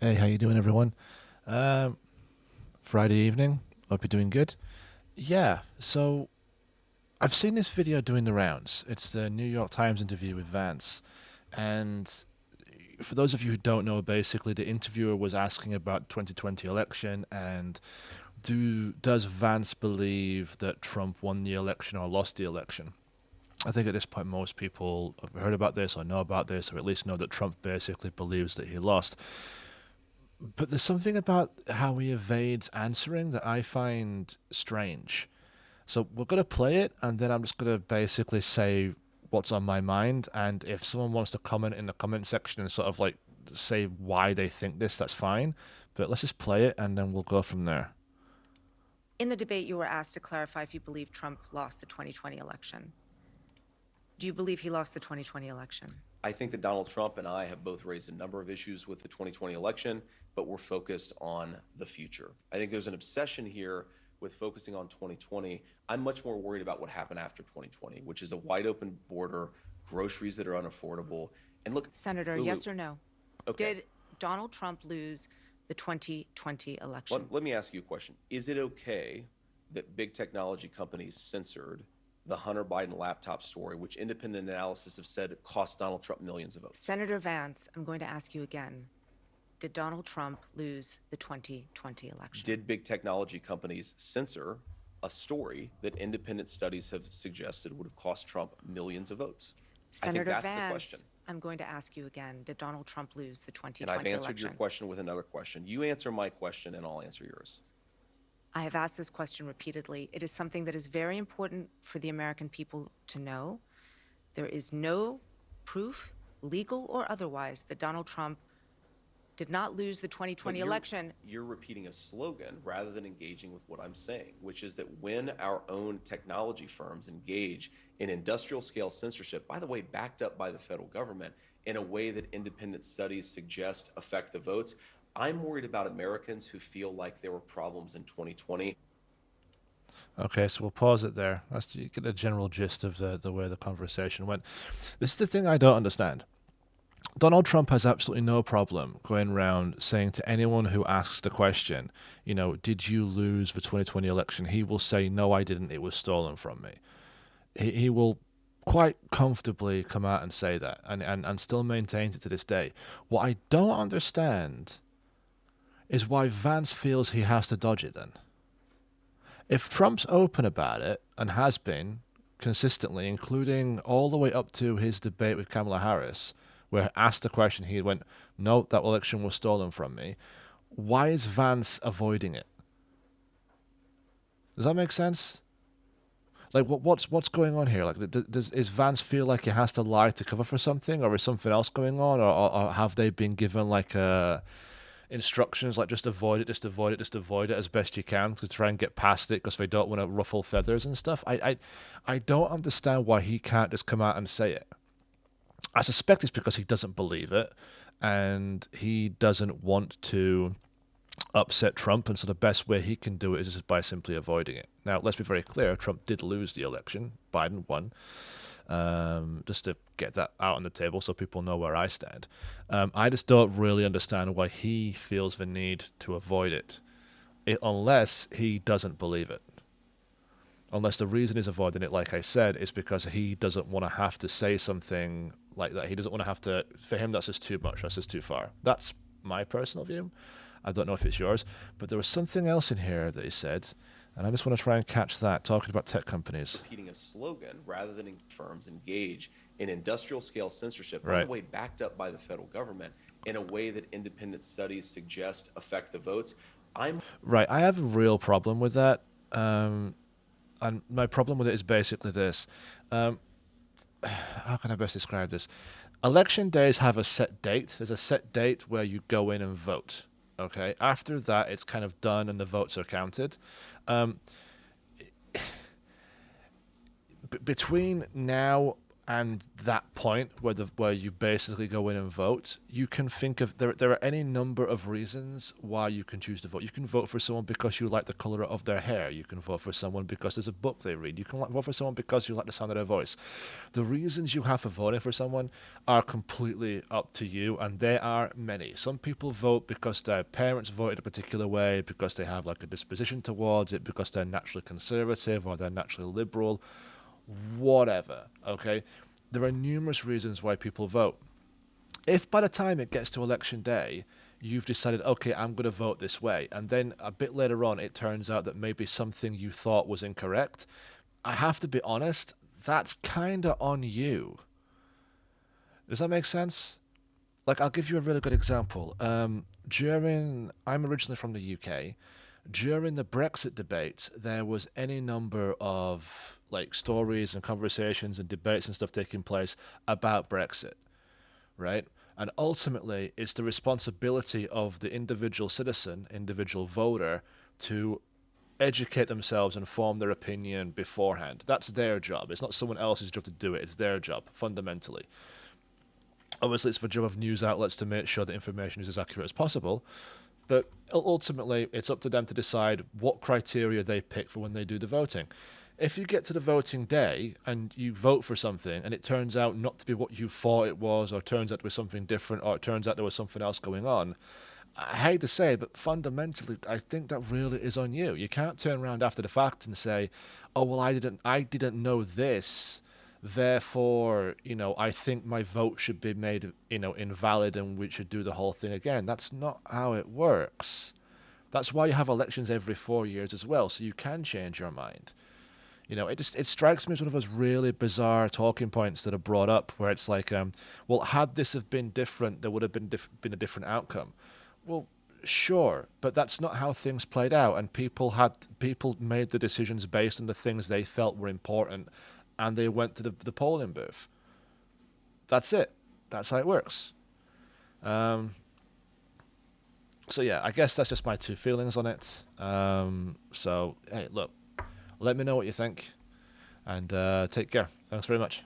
Hey, how you doing, everyone? Um, Friday evening. Hope you're doing good. Yeah, so I've seen this video doing the rounds. It's the New York Times interview with Vance, and for those of you who don't know, basically the interviewer was asking about 2020 election and does Vance believe that Trump won the election or lost the election? I think at this point most people have heard about this or know about this or at least know that Trump basically believes that he lost. But there's something about how he evades answering that I find strange. So we're going to play it, and then I'm just going to basically say what's on my mind. And if someone wants to comment in the comment section and sort of like say why they think this, that's fine. But let's just play it, and then we'll go from there. In the debate, you were asked to clarify if you believe Trump lost the 2020 election. Do you believe he lost the 2020 election? I think that Donald Trump and I have both raised a number of issues with the 2020 election, but we're focused on the future. I think there's an obsession here with focusing on 2020. I'm much more worried about what happened after 2020, which is a wide open border, groceries that are unaffordable. And look, Senator, Lulu, yes or no? okay, Did Donald Trump lose the 2020 election? let me ask you a question. Is it okay that big technology companies censored the Hunter Biden laptop story, which independent analysis have said cost Donald Trump millions of votes? Senator Vance, I'm going to ask you again. Did Donald Trump lose the 2020 election? Did big technology companies censor a story that independent studies have suggested would have cost Trump millions of votes? I think Senator that's the question. Vance, I'm going to ask you again. Did Donald Trump lose the And I've 2020 answered your election? question with another question. You answer my question and I'll answer yours. I have asked this question repeatedly. It is something that is very important for the American people to know. There is no proof, legal or otherwise, that Donald Trump did not lose the But 2020 election. you're repeating a slogan rather than engaging with what I'm saying, which is that when our own technology firms engage in industrial scale censorship, by the way, backed up by the federal government, in a way that independent studies suggest affect the votes, I'm worried about Americans who feel like there were problems in 2020. Okay, so we'll pause it there. That's you get the general gist of the way the conversation went. This is the thing I don't understand. Donald Trump has absolutely no problem going around saying to anyone who asks the question, did you lose the 2020 election? He will say, no, I didn't. It was stolen from me. He will quite comfortably come out and say that and still maintains it to this day. What I don't understand is why Vance feels he has to dodge it then. If Trump's open about it and has been consistently, including all the way up to his debate with Kamala Harris, where asked the question, he went, "No, that election was stolen from me." Why is Vance avoiding it? Does that make sense? Like, what's going on here? Like, is Vance feel like he has to lie to cover for something, or is something else going on, or have they been given like instructions like just avoid it, just avoid it, just avoid it as best you can to try and get past it because they don't want to ruffle feathers and stuff. I don't understand why he can't just come out and say it. I suspect it's because he doesn't believe it and he doesn't want to upset Trump, and so the best way he can do it is just by simply avoiding it. Now, let's be very clear: Trump did lose the election. Biden won. Just to get that out on the table so people know where I stand. I just don't really understand why he feels the need to avoid it unless he doesn't believe it. Unless the reason he's avoiding it, like I said, is because he doesn't want to have to say something like that. He doesn't want to have to. For him, that's just too much. That's just too far. That's my personal view. I don't know if it's yours, but there was something else in here that he said, and I just want to try and catch that, talking about tech companies. Repeating a slogan rather than firms engage in industrial scale censorship, by the Right. way, backed up by the federal government, in a way that independent studies suggest affect the votes. I'm Right. I have a real problem with that. And my problem with it is basically this. Um, how can I best describe this? Election days have a set date. There's a set date where you go in and vote. Okay. After that, it's kind of done and the votes are counted. Um, between now and that point where you basically go in and vote, you can think of there are any number of reasons why you can choose to vote. You can vote for someone because you like the color of their hair. You can vote for someone because there's a book they read. You can vote for someone because you like the sound of their voice. The reasons you have for voting for someone are completely up to you, and there are many. Some people vote because their parents voted a particular way, because they have like a disposition towards it, because they're naturally conservative or they're naturally liberal, whatever, okay? There are numerous reasons why people vote. If by the time it gets to election day, you've decided, okay, I'm going to vote this way, and then a bit later on it turns out that maybe something you thought was incorrect, I have to be honest, that's kind of on you. Does that make sense? Like, I'll give you a really good example. I'm originally from the UK. During the Brexit debate, there was any number of like stories and conversations and debates and stuff taking place about Brexit, right? And ultimately, it's the responsibility of the individual citizen, individual voter, to educate themselves and form their opinion beforehand. That's their job. It's not someone else's job to do it. It's their job, fundamentally. Obviously, it's the job of news outlets to make sure that information is as accurate as possible. But ultimately, it's up to them to decide what criteria they pick for when they do the voting. If you get to the voting day and you vote for something and it turns out not to be what you thought it was, or turns out to be something different, or it turns out there was something else going on, I hate to say it, but fundamentally, I think that really is on you. You can't turn around after the fact and say, "Oh well, I didn't know this, therefore, I think my vote should be made, invalid, and we should do the whole thing again." That's not how it works. That's why you have elections every 4 years as well, so you can change your mind. It strikes me as one of those really bizarre talking points that are brought up, where it's like, well, had this have been different, there would have been a different outcome. Well, sure, but that's not how things played out, and people made the decisions based on the things they felt were important, and they went to the polling booth. That's it. That's how it works. Um, so yeah, I guess that's just my two feelings on it. So hey, look, let me know what you think, and take care. Thanks very much.